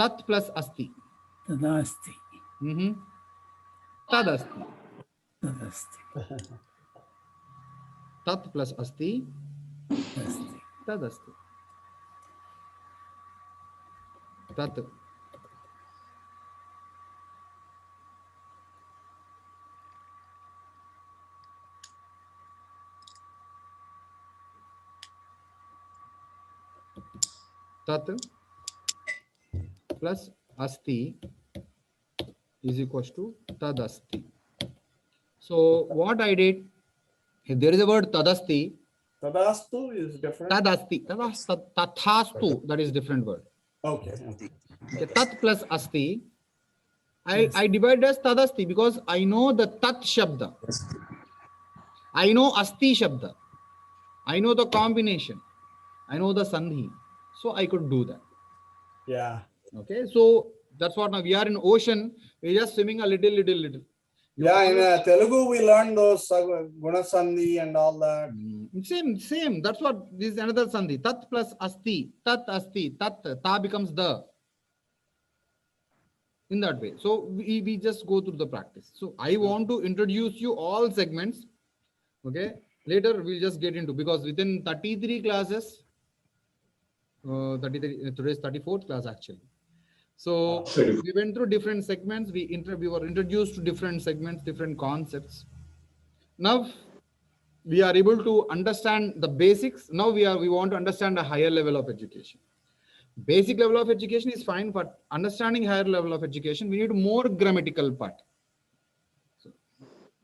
Tat plus asti. Tadasti. Tad asti. Tadasti. Tat plus asti. Tadasti. Tad asti. Tat. Tat plus asti is equals to tadasti. So what I did, if there is a word tadasti, Tadastu is different. tadasti, tathastu, that is different word. Okay. Okay, tat plus asti, I divide as tadasti because I know the tat shabda. I know asti shabda. I know the combination. I know the sandhi. So I could do that. Yeah. Okay, so that's what now we are in ocean. We're just swimming a little. You Yeah, in Telugu we learned those Gunasandhi and all that. Same. That's what this is another sandhi. Tat plus asti, tat, ta becomes the. In that way. So we just go through the practice. So I want to introduce you all segments. Okay. Later we'll just get into, because within 33 classes, 33, today's 34th class actually. So we went through different segments. We were introduced to different segments, different concepts. Now we are able to understand the basics. Now we want to understand a higher level of education. Basic level of education is fine, but understanding higher level of education, we need more grammatical part. So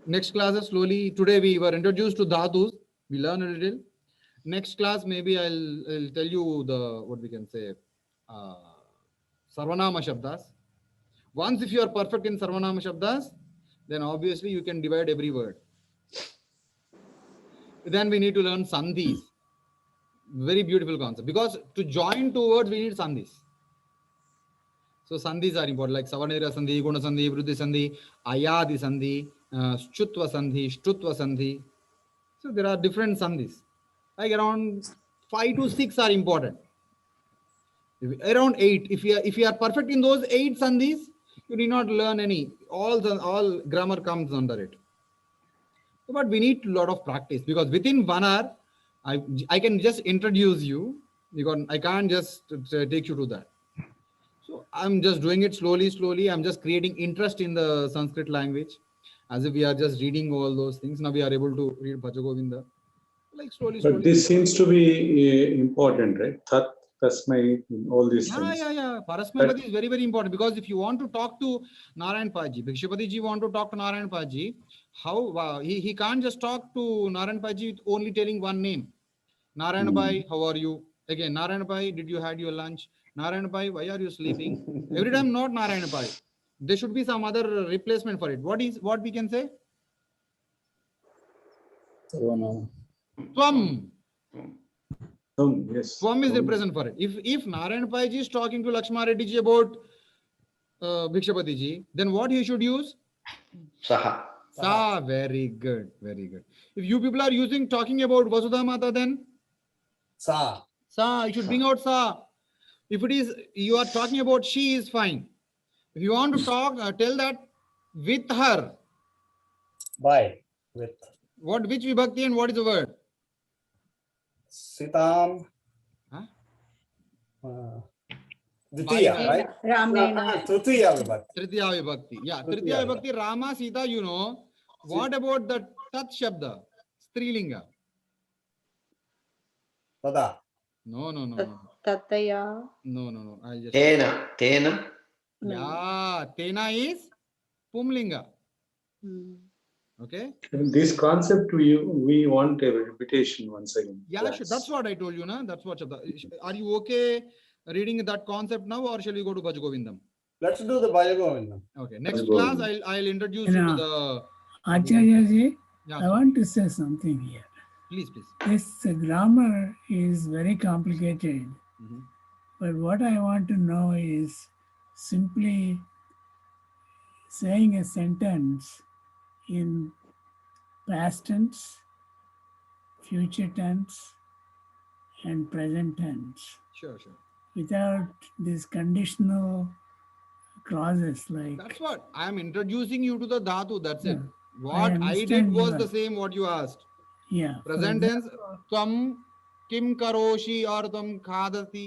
next classes, slowly, today we were introduced to dhatus. We learn a little. Next class, maybe I'll tell you what we can say, Sarvanama Shabdas. Once if you are perfect in Sarvanama Shabdas, then obviously you can divide every word. Then we need to learn Sandhis. Very beautiful concept, because to join two words we need sandhis. So sandhis are important, like Savanera Sandhi, Guna Sandhi, Vriddhi Sandhi, Ayadi Sandhi, Shutva Sandhi, Shtutva Sandhi. So there are different sandhis. Like around 5 to 6 are important. Around 8. If you are perfect in those 8 sandhis, you need not learn any. All grammar comes under it. But we need a lot of practice, because within 1 hour, I can just introduce you, because I can't just take you to that. So I'm just doing it slowly. I'm just creating interest in the Sanskrit language, as if we are just reading all those things. Now we are able to read Bhajagovinda. Like slowly. But this seems to be important, right? Tat, Tasmai, all these things. Yeah. Parasmapati is very, very important, because if you want to talk to Narayan Paji, Bhikshapati ji want to talk to Narayan Paji, how he can't just talk to Narayan Paji with only telling one name. Narayan Bhai, how are you? Again, Narayan Bhai, did you had your lunch? Narayan Bhai, why are you sleeping? Every time not Narayan Bhai. There should be some other replacement for it. What we can say? Swam. Yes. Swam is the present for it. If Narayan Pai ji is talking to Lakshma Reddy ji about Bhikshapati ji, then what he should use? Saha. Sa. Very good. If you people are talking about Vasudha Mata, then Sa. You should bring out Sa. If it is you are talking about she, is fine. If you want to talk, tell that with her. By. With. Which vibhakti and what is the word? Sitam. Ditiya, right? Ramena. Tritiya vibhakti. Tritiya vibhakti. Yeah, Tritiya vibhakti. Rama, Sita, you know. What about the Tat Shabda? Strilinga. Tada. No. Tataya. No. I just. Tena. Yeah, Tena is Pumlinga. Okay. This concept we want a repetition once again. Yeah, sure. That's what I told you, na. That's what. Are you okay reading that concept now, or shall we go to Bhajagovindam? Let's do the Bhajagovindam. Okay. Next class, I'll introduce you to the. Acharya ji, Yeah, I want to say something here. Please. This grammar is very complicated. But what I want to know is simply saying a sentence in past tense, future tense, and present tense. Sure. without these conditional clauses like That's what I am introducing you to the dhatu. That's it. Yeah, What I did understand was you the are- same what you asked. yeah. for Present tense, example, tvam kim karoshi or tvam khadati.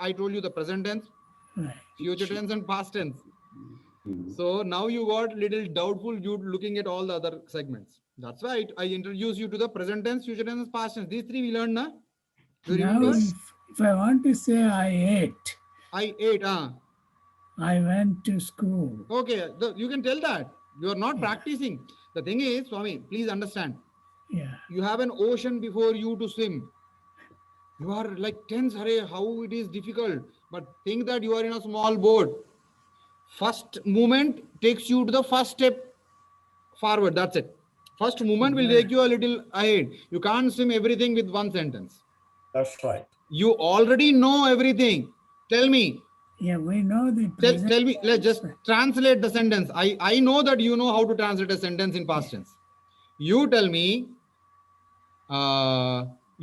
I told you the present tense, right. future tense, and past tense. Mhm. So now you got little doubtful you looking at all the other segments. That's why I introduced you to the present tense, future tense, and past tense. These three we learned, na? Do you Now, remember? if I want to say I ate, I ate. I went to school. Okay, you can tell that. You are not practicing. The thing is, Swami, please understand. Yeah, You have an ocean before you to swim. You are like tense, hurry, how it is difficult. But think that you are in a small boat. First movement takes you to the first step forward. That's it. First movement will take you a little ahead. You can't swim everything with one sentence. That's right. You already know everything. Tell me. yeah, we know the Tell, present tell me. Let's just tense. translate the sentence. I know that you know how to translate a sentence in past tense. You tell me.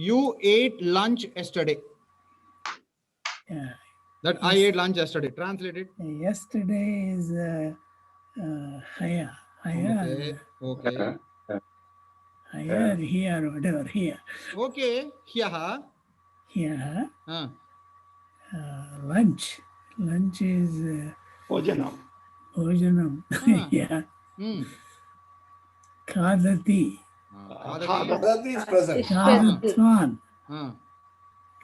You ate lunch yesterday. Yeah. That I ate lunch yesterday. Translate it. Yesterday is higher, Okay. Okay. higher here, whatever here. Okay. Here. Here, Uh, lunch. Lunch is Bhojanam. bhojanam. Ah. Yeah, hmm. khadati. Khadati. That is present. Khadatvan.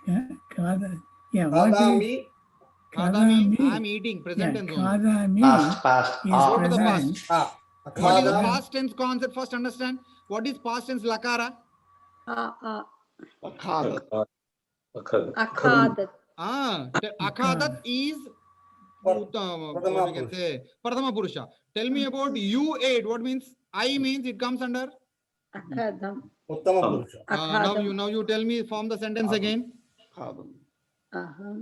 Yeah. Yeah, what is Kadami, Khada means Khadami. I am eating. Present Yeah, tense only. khadami Past. is Ah. Go to the present. What is the Khada, past tense concept? First understand. What is past tense lakara? Akhadat. Akhadat. Akhadat is what we can say Prathama Purusha. Tell me about you ate. What means I means it comes under. Akhadam. Uttama Purusha. Now you tell me form the sentence again. Khadam. Aham.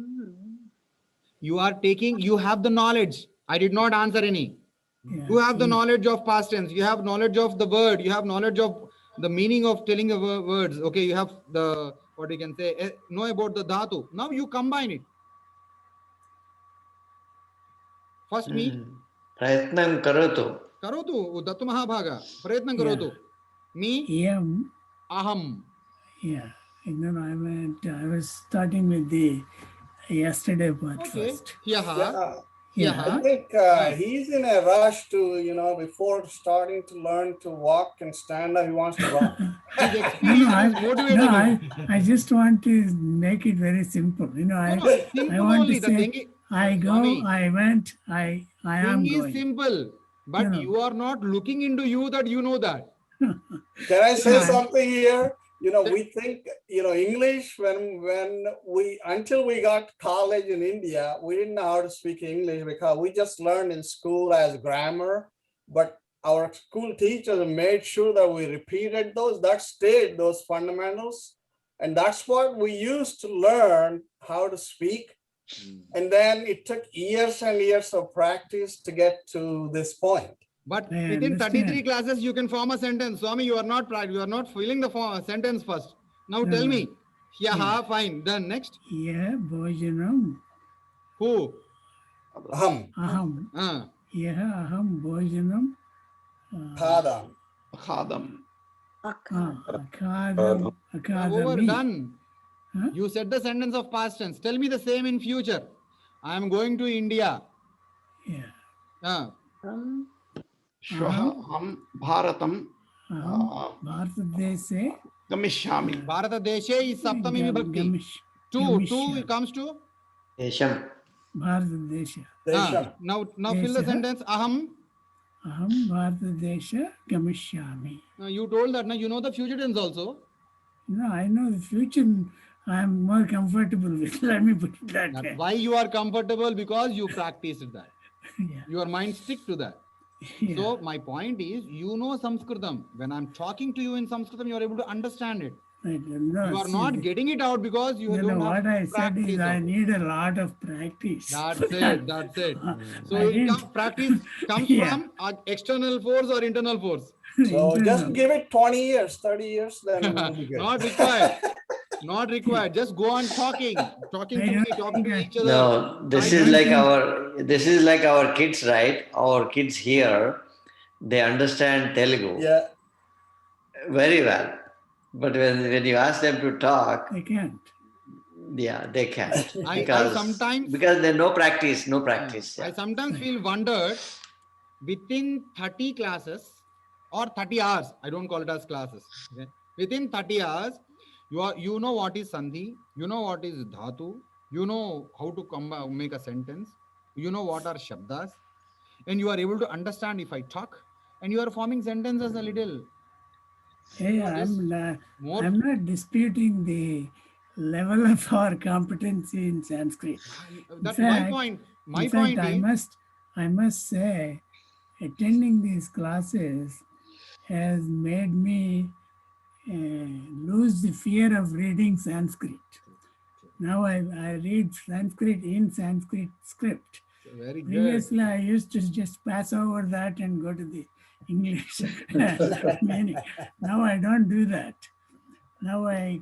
You are taking. You have the knowledge. I did not answer any. Yeah, You have the knowledge of past tense. You have knowledge of the word. You have knowledge of the meaning of telling the words. Okay, you have the what we can say. Know about the dhatu. Now you combine it. First me. Prayatnam karotu. Karotu. Dattu Mahabhaga. Prayatnam karotu. Me. Yam. Aham. Yeah, I was starting with the yesterday part Okay. first. Yaha. Yeah, I think he's in a rush to, before starting to learn to walk and stand up, he wants to run. His experience is motivating him. I just want to make it very simple. Simple want only. to The say, thing is, I go, Swami, I went, I am thing is going. simple, but No. you are not looking into you that you know that. Can I say Yeah. something here? We think, English until we got college in India, we didn't know how to speak English because we just learned in school as grammar. But our school teachers made sure that we repeated that stayed those fundamentals. And that's what we used to learn how to speak. And then it took years and years of practice to get to this point. But I within 33 understand. classes, you can form a sentence. Swami, you are not filling the sentence first. Now No, tell no. me. Yeah, Yeah. fine. Then next. Yeah, bhojanam. Who? Aham. Yeah, aham bhojanam. Khada. Khadam. Akadam. Over, Akadami. done. Huh? You said the sentence of past tense. Tell me the same in future. I am going to India. Yeah. Shvaha ham Bharatam Bharatadeshe. Gamishyami. Bharata Deshe is Saptami Vibhakti. Two it comes to. Desham. Bharatadesha. Desham. Now fill the Desha. sentence. Aham. Aham Bharatadesha Gamishyami. You told that. Now you know the future tense also. No, I know the future I'm more comfortable with. Let me put it that That's way. why you are comfortable, because you practiced that. Yeah. Your mind stick to that. Yeah. So my point is, you know Sanskritam. When I'm talking to you in Sanskritam, you are able to understand it. Right. No, You are see, not getting it out because you don't have what I said practice. is I of it. need a lot of practice. That's it. That's it. So I it didn't- practice comes Yeah. from external force or internal force. So just Internal. give it 20 years, 30 years, then we'll be good. Not required. Not required. Just go on talking to me, talking to each other. No, this I is don't like think- our kids, right? Our kids here, they understand Telugu Yeah. very well. But when you ask them to talk, They can't. yeah, they can't. I Because sometimes- there's no practice. I Yeah. sometimes feel wondered within 30 classes or 30 hours. I don't call it as classes. Okay? Within 30 hours, you know what is sandhi, you know what is dhatu, you know how to make a sentence, you know what are shabdas, and you are able to understand if I talk, and you are forming sentences a little. Hey, More. I'm not disputing the level of our competency in Sanskrit. That's In my fact- point. In fact, I must say, attending these classes has made me lose the fear of reading Sanskrit. Now I read Sanskrit in Sanskrit script. Very good. Previously, I used to just pass over that and go to the English meaning. Now I don't do that. Now I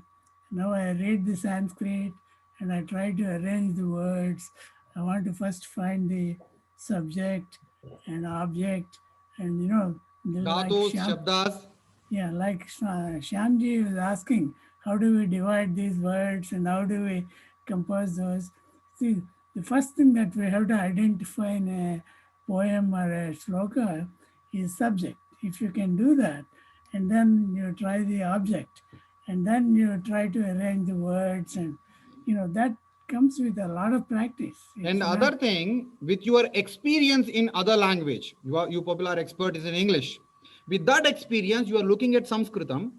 read the Sanskrit and I try to arrange the words. I want to first find the subject and object, and like Dhatus, shabdas. yeah, like Shyamji was asking, how do we divide these words and how do we compose those? See, the first thing that we have to identify in a poem or a shloka is subject. If you can do that, and then you try the object, and then you try to arrange the words, and that comes with a lot of practice. And It's other not- thing, with your experience in other language, you popular expert is in English. With that experience, you are looking at Sanskritam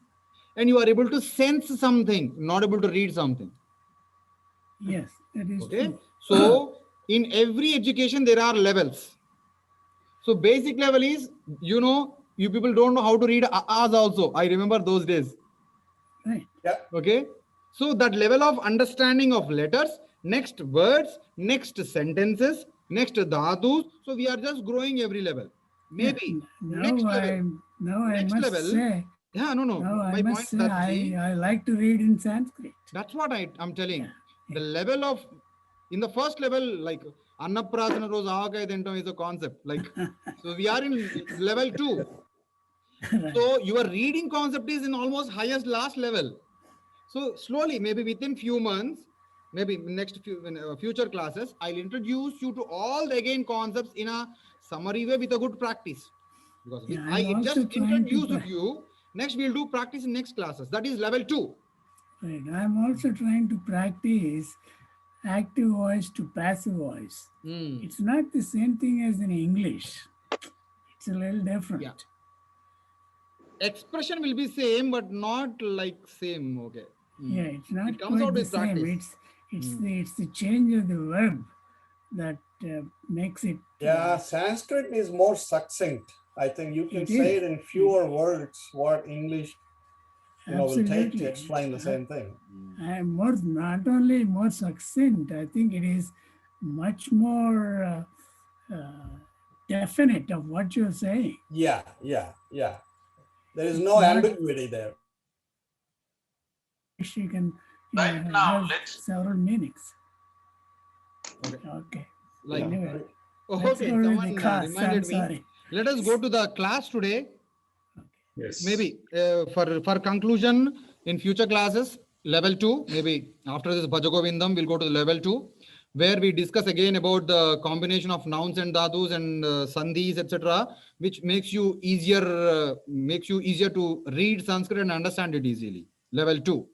and you are able to sense something, not able to read something. Yes, that is Okay. true. So in every education, there are levels. So basic level is, you people don't know how to read A's also. I remember those days. Right. Okay. So that level of understanding of letters, next words, next sentences, next dhatus. So we are just growing every level. Maybe next level. I Next must level. say, Yeah, no. now I My must point say that I like to read in Sanskrit. that's what I'm telling. Yeah. The level of, in the first level, like Annaprasana Rose Avakai Dentam is a concept. Like, so we are in level 2. Right. So your reading concept is in almost highest last level. So slowly, maybe within few months, maybe next future classes, I'll introduce you to all the again concepts in a summary way with a good practice. Because Yeah, I I'm just also trying to introduced you. Next, we'll do practice in next classes. That is level 2. Right. I'm also trying to practice active voice to passive voice. Hmm. It's not the same thing as in English. It's a little different. Yeah. Expression will be same, but not like same. Okay. Hmm. Yeah, it's not It comes quite out the with same. practice. It's the change of the verb that makes it. Yeah, Sanskrit is more succinct. I think you can It say is. it in fewer words what English will take Absolutely. to explain the same thing. And not only more succinct, I think it is much more definite of what you're saying. Yeah. There is no Not- ambiguity there. You can Right now, have let's- several meanings. Okay. Okay. Like, Anyway, okay, let's go to the someone class. I'm reminded me. sorry. Let us go to the class today. Yes. Maybe for conclusion in future classes, level 2, maybe after this Bhajagovindam, we'll go to the level 2, where we discuss again about the combination of nouns and dhatus and sandhis, etc., which makes you easier to read Sanskrit and understand it easily. Level 2.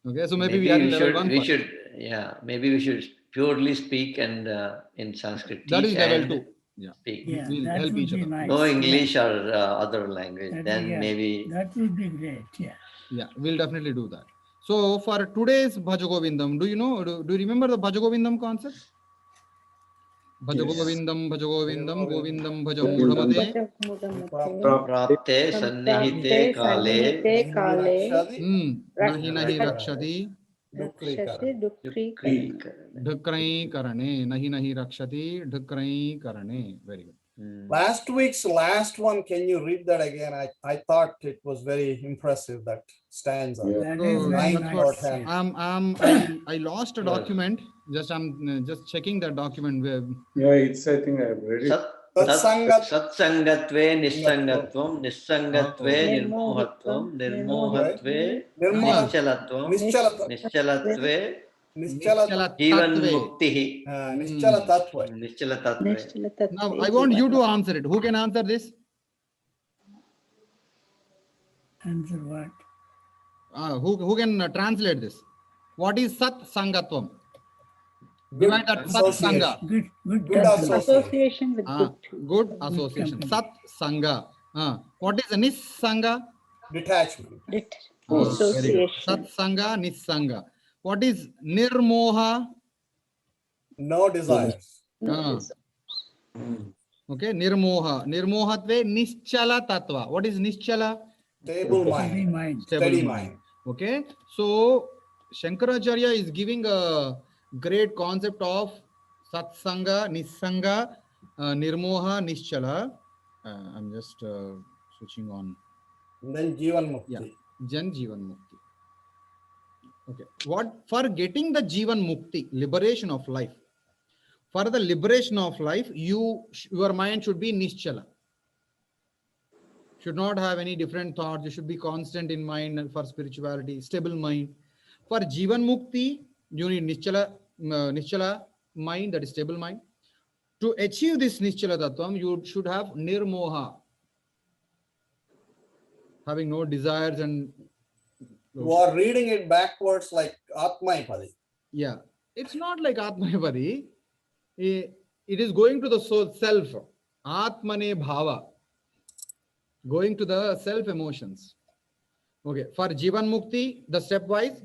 Okay, so maybe we are in level 1 first. Maybe we should purely speak and in Sanskrit. That is teach level and 2. Yeah. Speak. Yeah, We'll that help would each be other. nice. No Yeah. English or other language. That Then would- maybe that would be great. Yeah. Yeah, we'll definitely do that. So for today's Bhajagovindam, do you remember the Bhajagovindam concept? Bhajagovindam, Govindam, Bhajamudhamate. prapte sannihite kale Nahi nahi rakshati, Dukrikara. dhakrai karane. Nahi nahi rakshati, dhakrai karane. Very good. Last week's last one, can you read that again? I thought it was very impressive, that stanza. Yeah. That So is very that's nice. what I lost a Yeah. document. I'm just checking that document. Yeah, it's, I think I've read it. Satsangat. Satsangatve nissangatvam, nissangatve nirmohatvam, nirmohatve Nirmohatvam. nischalatvam, Nischala. nischyalatve Nischala. jivan Tatve. muktihi. Nischala tattva. Nischalatatve. Now I want you to answer it. Who can answer this? Answer what? Who can translate this? What is Sat Sangatvam? Good Divide that Sat association. Sangha. Good Good company. Association with good. Good association. company. Sat Sangha. What is Nis Sangha? Detachment. Lit. Very good. Association. Sat Sangha, Nis Sangha. What is Nirmoha? No desires. Ah. Okay, Nirmoha. Nirmohatve Nischala Tattva. What is Nischala? Stable Steady mind. mind. Steady mind. Okay, so Shankaracharya is giving a great concept of Satsanga, Nissanga, Nirmoha, Nischala. I'm just switching on. And then Jivan Mukti. Yeah. Jan Jivan Mukti. Okay, what for getting the Jivan Mukti, liberation of life? For the liberation of life, your mind should be Nischala. Should not have any different thoughts. You should be constant in mind for spirituality, stable mind. For Jivan Mukti, you need Nischala mind, that is stable mind. To achieve this Nischala Tattvam, you should have Nirmoha, having no desires and. You are reading it backwards like Atmaipadi. Yeah, it's not like Atmayapadi. It is going to the soul, self. Atmane Bhava. Going to the self emotions. Okay, for Jivan Mukti, the stepwise,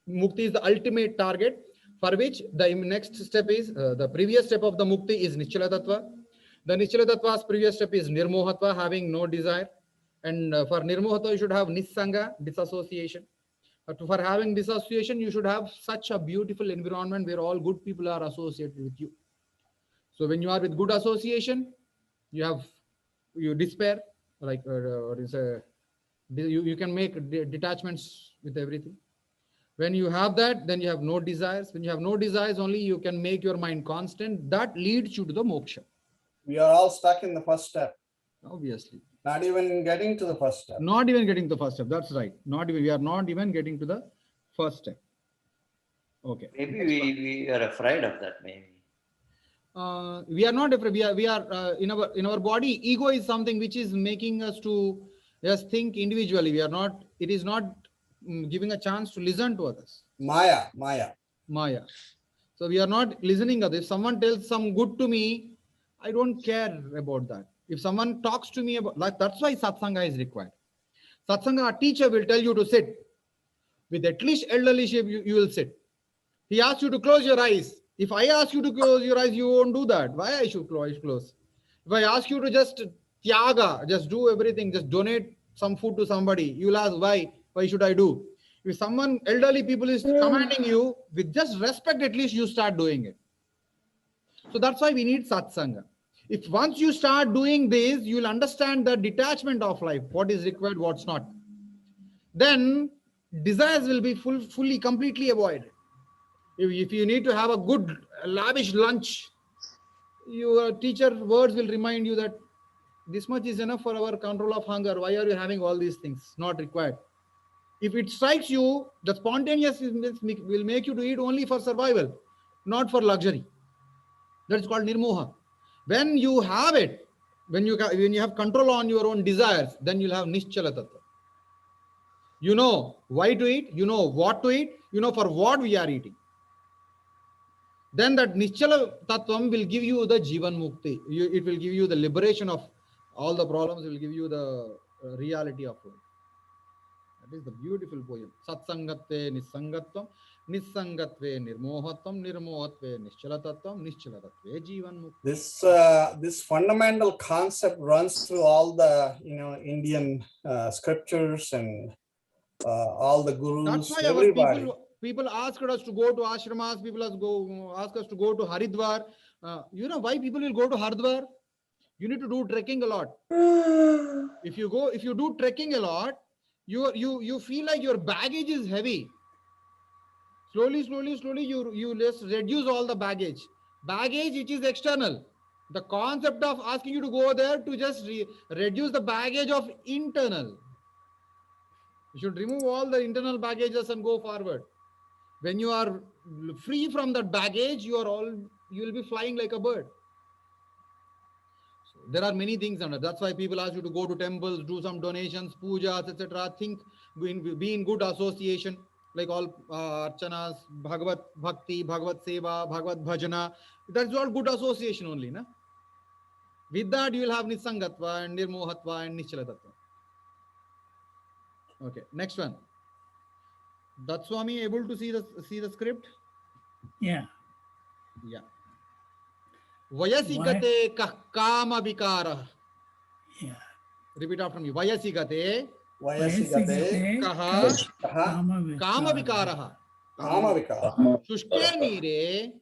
Mukti is the ultimate target, for which the next step is, the previous step of the Mukti is Nischala Tattva. The Nischala Tattva's previous step is Nirmohatva, having no desire. And for Nirmohatva, you should have Nissanga, disassociation. For having disassociation, you should have such a beautiful environment where all good people are associated with you. So when you are with good association, you despair, like you can make detachments with everything. When you have that, then you have no desires. When you have no desires, only you can make your mind constant. That leads you to the moksha. We are all stuck in the first step. Obviously. Not even getting to the first step. Not even getting to the first step. That's right. We are not even getting to the first step. Okay. Maybe we are afraid of that, maybe. We are not afraid. We are in our body. Ego is something which is making us to just think individually. We are not. It is not giving a chance to listen to others. Maya. Maya. So we are not listening to others. If someone tells some good to me, I don't care about that. If someone talks to me about, like, that's why satsanga is required. Satsanga, a teacher will tell you to sit. With at least elderly shape, you will sit. He asks you to close your eyes. If I ask you to close your eyes, you won't do that. Why I should close? If I ask you to just tyaga, just do everything, just donate some food to somebody, you will ask why? Why should I do? If someone elderly people is commanding you, with just respect, at least you start doing it. So that's why we need satsanga. If once you start doing this, you will understand the detachment of life, what is required, what's not. Then desires will be fully, completely avoided. If you need to have a good, lavish lunch, your teacher words will remind you that this much is enough for our control of hunger. Why are you having all these things? Not required. If it strikes you, the spontaneous will make you to eat only for survival, not for luxury. That is called nirmoha. When you have it, when you have control on your own desires, then you'll have nischala tattva. You know why to eat, you know what to eat, you know for what we are eating. Then that nischala tattvam will give you the jivan mukti. It will give you the liberation of all the problems, it will give you the reality of life. That is the beautiful poem. Satsangatve nissangatvam, nissangatve nirmohatvam, nirmohatve nischalatattvam, nischalatatve jivan mukti. This fundamental concept runs through all the Indian scriptures and all the gurus. That's why everybody. People asked us to go to ashramas. People ask us to go to Haridwar. You know why people will go to Haridwar? You need to do trekking a lot. If you do trekking a lot, you feel like your baggage is heavy. Slowly, you just reduce all the baggage. Baggage, which is external. The concept of asking you to go there to just reduce the baggage of internal. You should remove all the internal baggages and go forward. When you are free from that baggage, you will be flying like a bird. So there are many things under. That's why people ask you to go to temples, do some donations, pujas, etc. Think, be in good association, like all archanas, Bhagavad Bhakti, Bhagavad Seva, Bhagavad Bhajana. That's all good association only, na? With that, you will have Nisangatva and Nirmohatva and Nischalatatva. Okay, next one. Datswami able to see the script? Yeah. Yeah. Vayasigate kama vikara. Yeah. Repeat after me. Vayasigate Vayasigate kaha kaha kama vikara. kama vikara. Shushke nire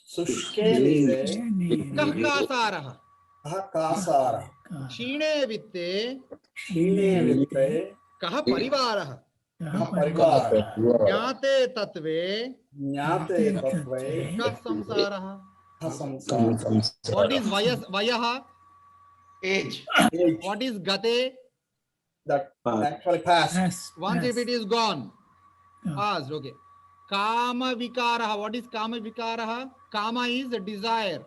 Sushke nire kahkasara. kaha kasara. Shine vitte Shine vitte kaha parivara. kaha parivara. Jnate tatve Jnate tatve kah samsara. kaha samsara. What is vayaha? Age. Age What is gate? that actually passed. Yes. Once if it is gone, Yeah. past. Okay. Kama vikaraha. What is kama vikaraha? Kama is a desire.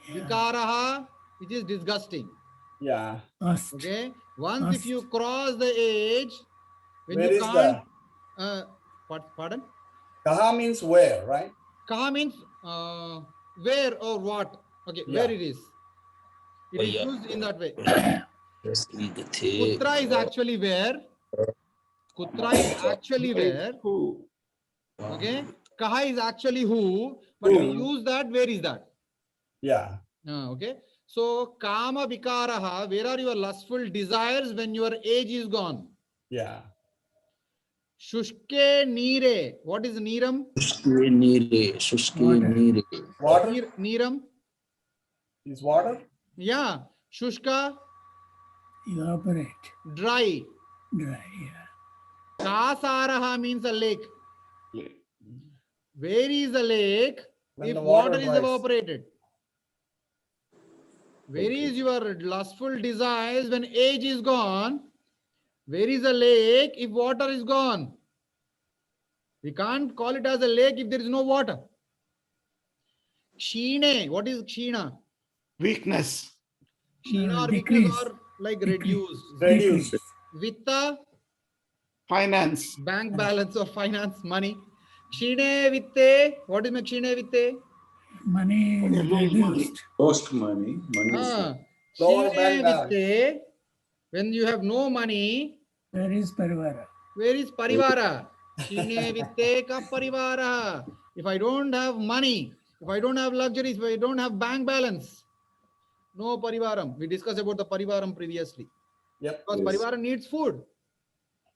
Vikaraha, which is disgusting. Yeah. Lust. Okay. Once if Lust. you cross the age, when Where you is can't. that? Pardon? Kaha means where, right? Kaha means where or what. Okay. Yeah. Where it is. It is used in that way. Kutra is actually where. Kutra is actually where. Who? Okay. Kaha is actually who. But we use that. Where is that? Yeah. Okay. So kama vikaraha. Where are your lustful desires when your age is gone? Yeah. Shushke nire. What is niram? Water Niram. is water. Yeah. Shushka. Evaporate. Dry. Dry. Yeah. Kasaraha means a lake. Where is a lake When if the water water is dries. evaporated? Where is your lustful desires when age is gone? Where is a lake if water is gone? We can't call it as a lake if there is no water. Kshine. What is kshina? Weakness. Kshina or Decrease. weakness or like reduced. Reduced. Vitta, Finance. bank balance or finance, money. Kshine vitte. What is kshine vitte? Money is reduced. Post money. Ah, Lower Kshine bank balance. vitte. When you have no money, Where is Parivara? where is parivara? Kshine vitte ka parivara. If I don't have money, if I don't have luxuries, if I don't have bank balance, no parivaram. We discussed about the parivaram previously. Yep. Because parivaram needs food.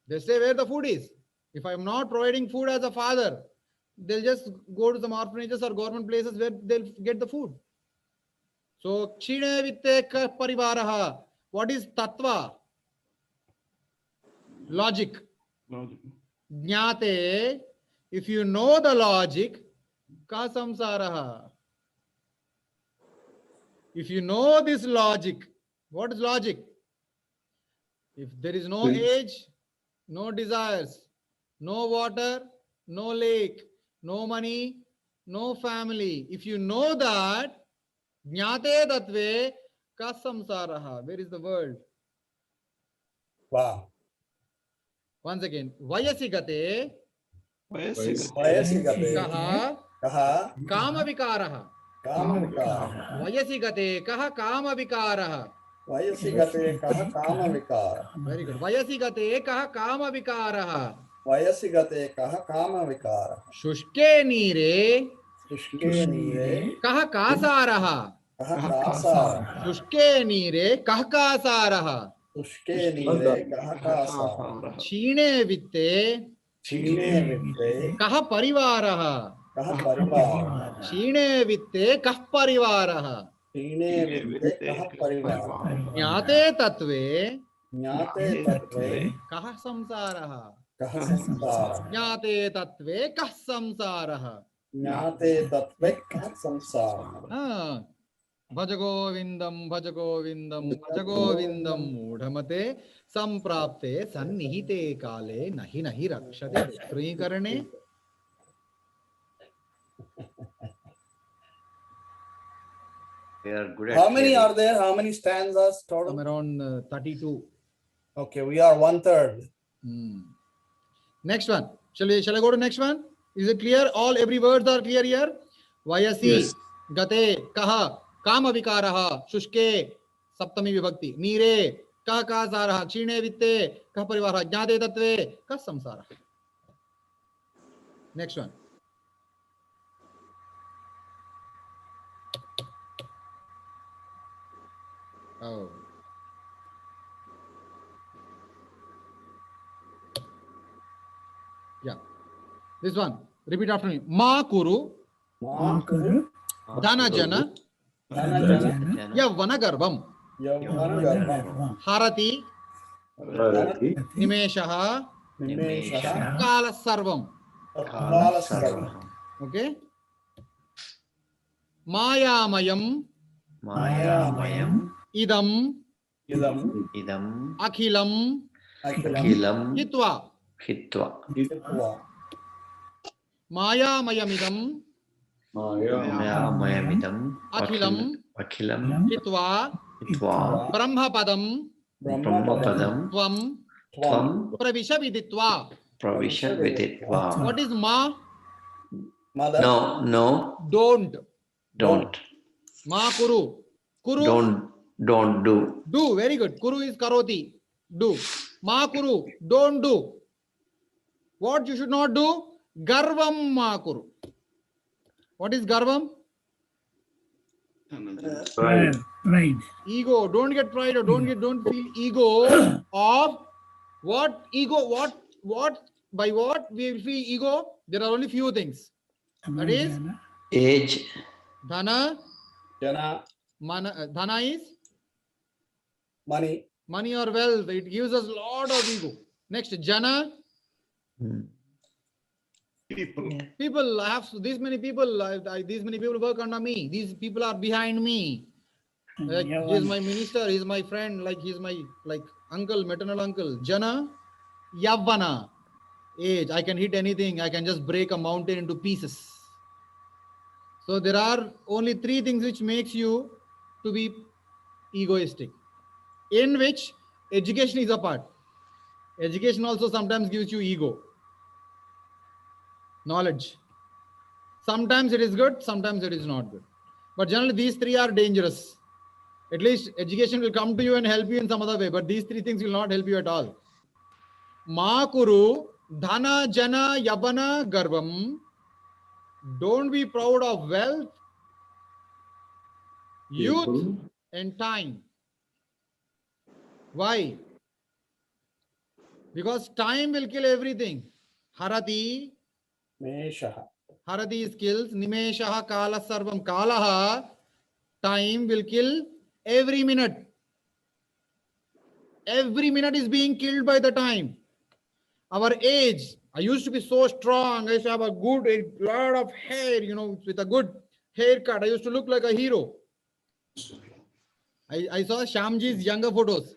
They say where the food is. If I'm not providing food as a father, they'll just go to some orphanages or government places where they'll get the food. So, kshine vitte ka parivaraha. What is tattva? Logic. Jnate. If you know the logic, ka samsaraha. If you know this logic, what is logic? If there is no age, no desires, no water, no lake, no money, no family. If you know that, jnate tatve ka samsaraha. Where is the world? Wow. Once again, vayasigate Vayasigate kaha kaha kama vikaraha. kama vikara. Vayasigate kaha kama vikaraha. Vayasigate kaha kama vikara. Very good. Vayasigate kaha kama vikaraha. Vayasigate kaha kama vikara. Shushke nire Sushke nire kaha kasaraha. kaha kasara. Shushke nire kaha kasaraha. Sushke nire kaha kasara. Kshine vitte Shine vitte kaha parivaraha. kaha parivara. Kshine vitte kah parivaraha. हीने वित्ते कः परिवारः ज्ञाते तत्वे ज्ञाते तत्त्वे कः संसारः कः संसारः ज्ञाते तत्वे कः संसारः ज्ञाते तत्त्वे कः संसारः भज गोविंदम भज गोविंदम भज गोविंदम मूढ़मते संप्राप्ते सन्निहिते काले नहि नहि रक्षते ध्रुवीकरणे We are good at How many hearing. are there? How many stanzas total? I'm around 32. Okay, we are 1/3. Next one. Shall I go to next one? Is it clear? All every words are clear here. Vayasi, Yes. gate, kaha, kama vikaraha, shushke, saptami vibhakti, nire, kah kasaraha, chine vitte, kah parivara, jnate tatve, kah samsara. Next one. Oh. Yeah. This one. Repeat after me. Ma kuru, Kuru, dana jana, Dhanajana yavana garbam, Yavana harati, Bharati, nimeshaha, Nimeshaha kala sarvam. Kala Sarvam Okay. Mayamayam, Mayamayam idam, Idam Idam akhilam, Akilam Kilam hitva. Hitva. Hitva Mayamayam idam, Maya, Maya Mayamidam Akhilam. Akhilam hitva, Hitva brahmapadam, Brahmapadam tvam, Tvam pravisha viditva. Pravisha Viditva. What is ma? Mother No, no, Don't. don't. Ma kuru. Kuru. Don't do. Do. Very good. Kuru is karoti. Do. Ma kuru. Don't do. What you should not do? Garvam ma kuru. What is garvam? pride, pride. Ego. Don't get pride or don't feel ego of what ego, what by what we will feel ego. There are only few things. That is Age, dhana. Jana Dhana is money money or wealth. It gives us lot of ego. Next, jana. People. People. I have these many people. These many people work under me. These people are behind me. Like, he is my minister. He is my friend. Like he is my uncle, maternal uncle. Jana, yavana, age. I can hit anything. I can just break a mountain into pieces. So there are only three things which makes you to be egoistic, in which education is a part. Education also sometimes gives you ego. Knowledge. Sometimes it is good, sometimes it is not good. But generally these three are dangerous. At least education will come to you and help you in some other way, but these three things will not help you at all. Ma kuru, dhana, jana, yabana, garbam. Don't be proud of wealth, youth, people, and time. Why? Because time will kill everything. Harati, Meshaha harati is kills, nimeshaha kala sarvam. Kalaha, time will kill every minute. Every minute is being killed by the time. Our age, I used to be so strong. I used to have a lot of hair, with a good haircut. I used to look like a hero. I saw Shyamji's younger photos.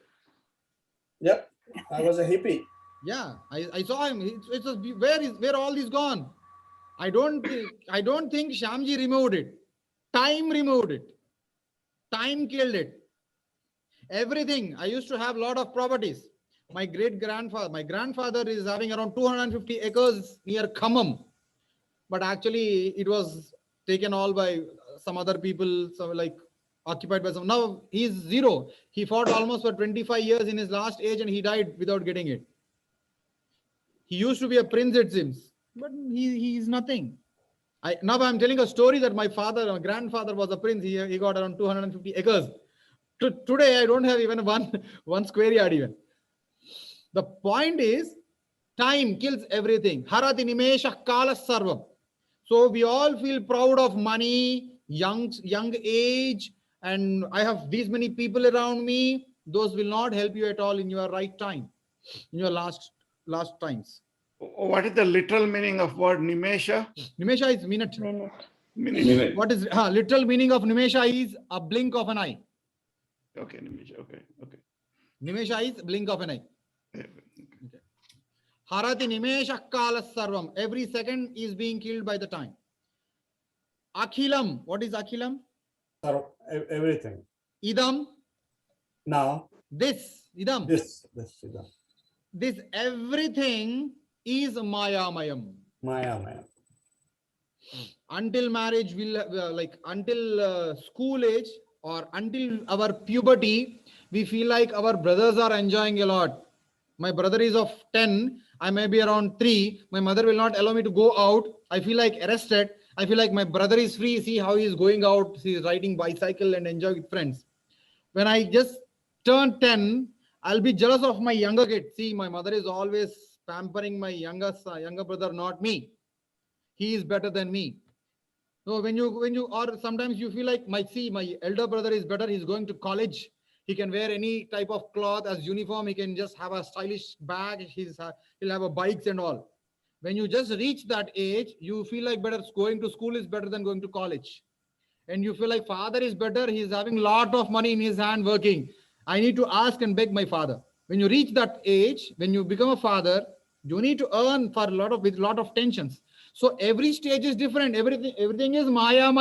Yep, I was a hippie. Yeah, I saw him. It was where all this gone? I don't think Shyamji removed it. Time removed it. Time killed it. Everything. I used to have a lot of properties. My grandfather is having around 250 acres near Khammam, but actually it was taken all by some other people, occupied by some. Now he's zero. He fought almost for 25 years in his last age and he died without getting it. He used to be a prince, it seems, but he is nothing. Now I'm telling a story that my grandfather was a prince. He got around 250 acres. Today I don't have even one square yard even. The point is, time kills everything. Harati nimesha kala sarvam. So we all feel proud of money, young age, and I have these many people around me, those will not help you at all in your right time, in your last times. What is the literal meaning of word nimesha? Nimesha is minute. Minute. Minute. Minute. What is literal meaning of nimesha is a blink of an eye. Okay, nimesha. Okay. Nimesha is blink of an eye. Yeah. Harati nimesha kala sarvam. Every second is being killed by the time. Akhilam. What is akhilam? Everything. Idam. Now, This. Idam. this. This everything is Mayamayam. Maya. Until marriage, until school age or until our puberty, we feel like our brothers are enjoying a lot. My brother is of 10, I may be around 3. My mother will not allow me to go out. I feel like arrested. I feel like my brother is free. See how he is going out. He is riding bicycle and enjoy with friends. When I just turn 10, I'll be jealous of my younger kid. See, my mother is always pampering my younger brother, not me. He is better than me. So when you or sometimes you feel like my elder brother is better. He's going to college. He can wear any type of cloth as uniform. He can just have a stylish bag. He'll have a bikes and all. When you just reach that age, you feel like better going to school is better than going to college. And you feel like father is better. He's having lot of money in his hand working. I need to ask and beg my father. When you reach that age, when you become a father, you need to earn for with lot of tensions. So every stage is different. Everything is Maya.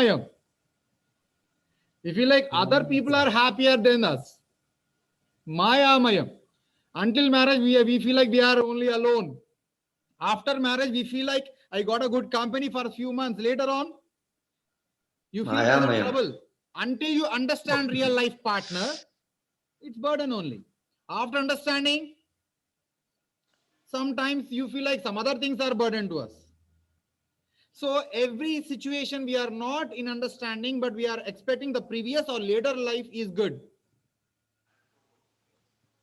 We feel like other people are happier than us. Maya. Until marriage, we feel like we are only alone. After marriage, we feel like I got a good company for a few months. Later on, you feel Maya. trouble. Until you understand real life partner, it's burden only. After understanding, sometimes you feel like some other things are burden to us. So every situation we are not in understanding, but we are expecting the previous or later life is good.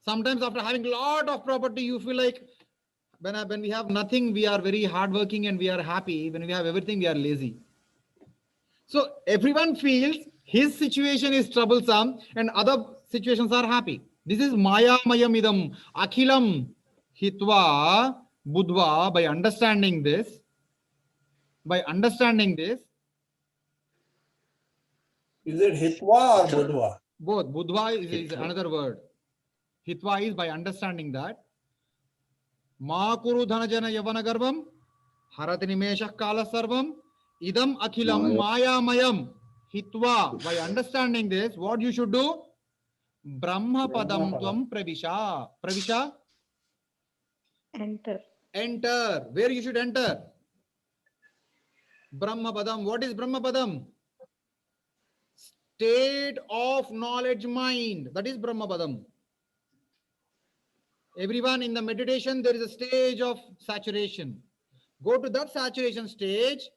Sometimes after having a lot of property, you feel like when we have nothing, we are very hardworking and we are happy. When we have everything, we are lazy. So everyone feels his situation is troublesome and other situations are happy. This is Maya Mayamidam Akhilam Hitva Budva. By understanding this, Is it Hitwa or Budva? both Budva is another word. Hitva is by understanding that. Ma kuru dhanajana yavana garbam harati nimesha kala sarvam idam akhilam maya mayam hitva. By understanding this, what you should do? Brahma padam tvam pravisha. Pravisha? Enter. Where you should enter? Brahma padam. What is Brahma padam? State of knowledge mind. That is Brahma padam. Everyone in the meditation, there is a stage of saturation. Go to that saturation stage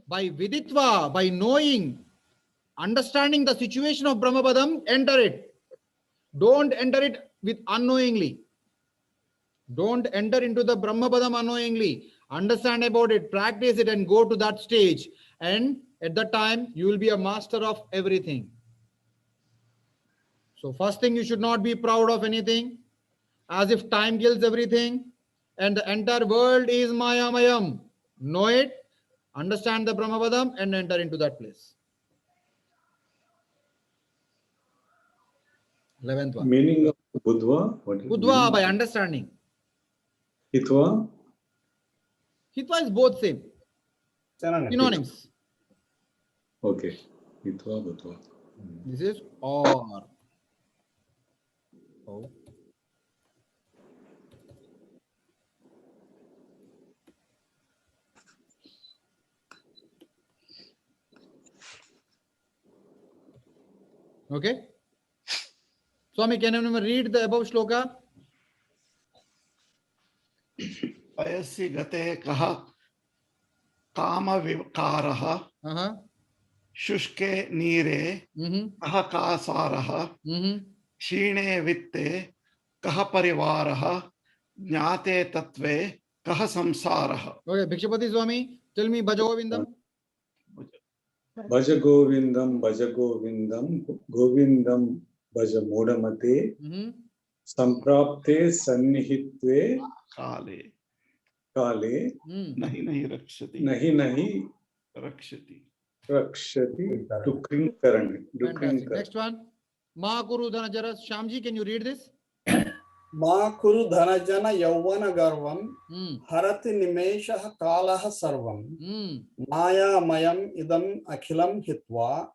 by viditva, by knowing, understanding the situation of Brahmapadam, enter it. Don't enter it with unknowingly. Don't enter into the Brahmapadam unknowingly. Understand about it, practice it and go to that stage. And at that time, you will be a master of everything. So first thing, you should not be proud of anything. As if time kills everything and the entire world is Maya Mayam. Know it, understand the Brahmapadam and enter into that place. 11th one. Meaning of Budva? What is Budva by understanding. Hitva? Hitva is both same. Synonyms. Okay. Hitva, Budva. This is or. Oh. Okay. Swami, can you read the above shloka? Vayasi gate kaha kama vikaraha shushke nire kaha kasaraha shine vitte kaha parivaraha jnate tatve kaha samsaraha. Okay, Bhikshapati Swami, tell me Bhaja Govindam. Bhaja Govindam, Govindam Bhaja Modamate, Samprapte Sannihitve काले Kale, नहीं नहीं रक्षति Nahi रक्षति Rakshati, Dukrinkarani. Fantastic. Next one. Ma Kuru Dhanajara. Shyamji, can you read this? Ma kuru dhanajana yauvana garvam harati nimeshah kalaha sarvam maya mayam idam akhilam hitva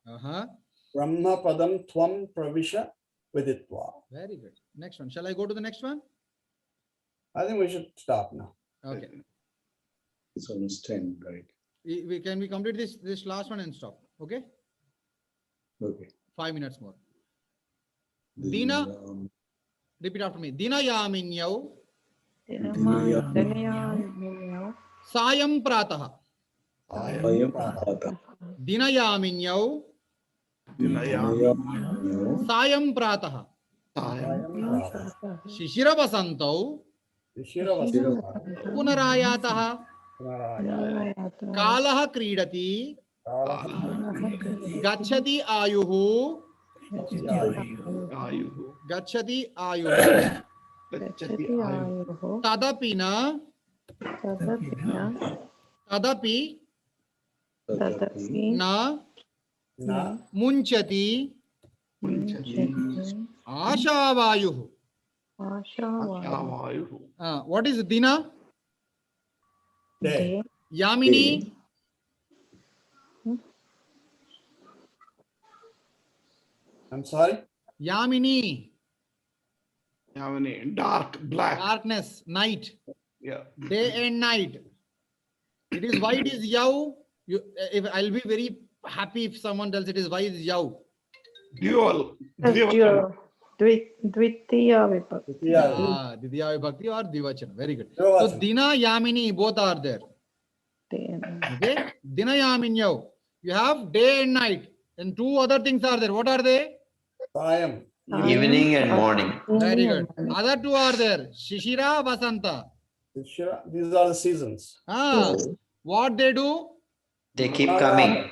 brahma padam tvam pravisha viditva. Very good. Next one. Shall I go to the next one? I think we should stop now. Okay. It's almost 10, right? Can we complete this last one and stop? Okay. Okay. 5 minutes more. Dina. Repeat after me. Dina Yaminyau. Sayam Prataha. Dina Yaminyau. Sayam Prataha. Shishira Vasantau. Punarayataha. Kalaha Kridati. Gachati Ayuhu. Gachati Ayuhu. Tadapina. Tadapi. Na. Munchati. Ashavayuhu. What is Dina? Day. Yamini. I'm sorry. Yamini. Yamini, dark, black. Darkness, night. Yeah. Day and night. It is why it is Yau. If I'll be very happy if someone tells it is why it is Yau. Dual. Dvitiya vibhakti. Didya Vibhakti or Divachana. Very good. So Dina, Yamini, both are there. Okay. Dina, Yaminyau. You have day and night. And two other things are there. What are they? Sayam. Evening and morning. Very good. Other two are there. Shishira, Vasanta. These are the seasons. What they do? They keep coming.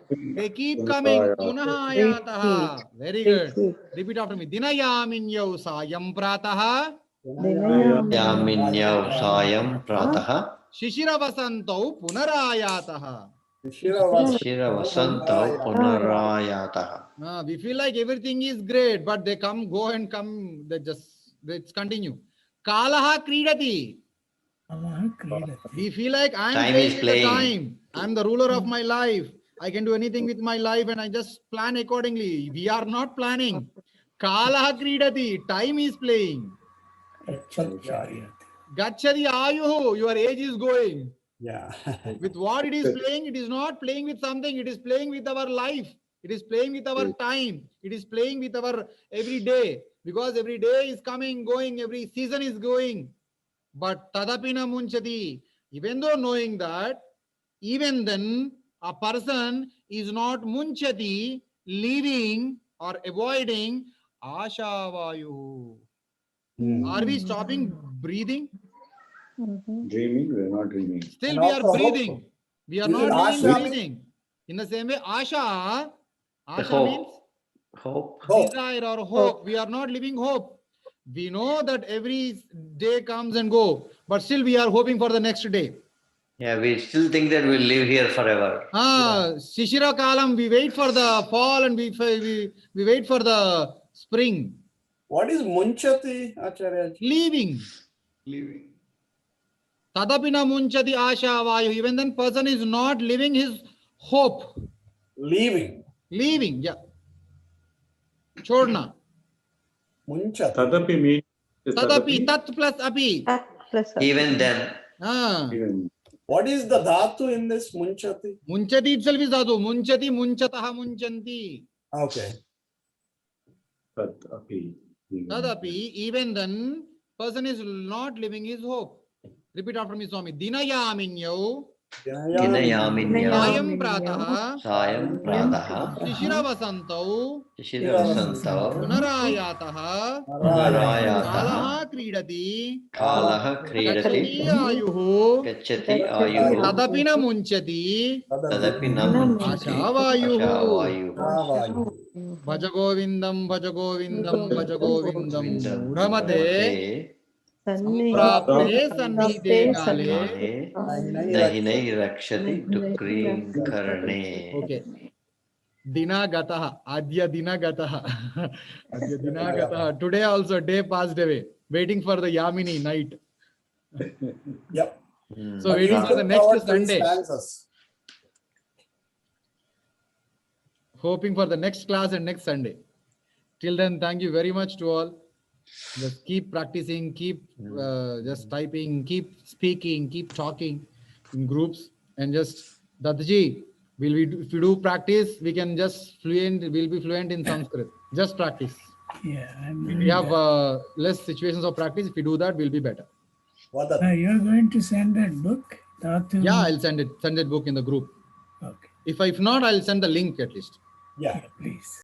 They keep coming. Punaha ayataha. Very good. Repeat after me. Dina Yaminyau Sayam Prataha. Yaminyau Sayam Prataha. Shishira Vasantau Punarayataha. Shira Vasantau Punarayataha. We feel like everything is great, but they come, go and come. Let's continue. Kalaha Kridati. We feel like Time is playing. Time. I'm the ruler of my life. I can do anything with my life and I just plan accordingly. We are not planning. Kalaha Kridati. Time is playing. Gachati Ayuhu. Your age is going. Yeah. With what it is playing, it is not playing with something. It is playing with our life. It is playing with our time. It is playing with our every day. Because every day is coming, going. Every season is going. But Tadapina Munchati. Even though knowing that, even then, a person is not Munchati, leaving or avoiding Ashavayu. Are we stopping breathing? Dreaming, we are not dreaming. Still And we are also breathing. hopeful. We are Is it not Asha? breathing. In the same way, Asha Hope. means Hope. desire or hope. We are not living hope. We know that every day comes and go, but still we are hoping for the next day. Yeah, we still think that we'll live here forever. Shishira Kalam, we wait for the fall and we wait for the spring. What is Munchati, Acharya? Leaving. Leaving. Tadapina Munchati Asha Vayu. Even then person is not living his hope. Leaving. Leaving, yeah. Chodna. Munchati. Tadapi means Tadapi, tat plus api. Even then. Even What is the dhatu in this Munchati? Munchati itself is dhatu. Munchati, munchataha, munchanti. Okay. Tadapi. Tadapi, even then, person is not living his hope. Repeat after me, Swami. Dinayaminyau. Dinayaminya. सायं प्रातः Sayam pratah. शिशिरवसन्तौ Shishirvasantau. पुनरायातः Narayatah. कालः क्रीडति Kalah गच्छति kridati. आयुः Gacchati ayuhu. तदपि न मुञ्चति Tadapi namunchati. आशावायुः Ashavayu. भज गोविन्दं भज गोविन्दं भज गोविन्दं मूढमते सम्प्राप्ते सन्निहिते काले Nahi nahi rakshati tukrim karne. Okay दिनागतः अद्य दिनागतः अद्य दिनागतः today also day passed away waiting for the yamini night Yep. So waiting for the next Our three Sunday. stanzas. Hoping for the next class and next Sunday. Till then, thank you very much to all. Just keep practicing, keep just typing, keep speaking, keep talking in groups, and just Dadaji, if we do practice, we can just we'll be fluent in Sanskrit. Just practice. Yeah, I'm We doing have that. less situations of practice. If we do that, we'll be better. What the You're going to send that book? Dhatu? Yeah, I'll send that book in the group. Okay, If not, I'll send the link at least. yeah. please.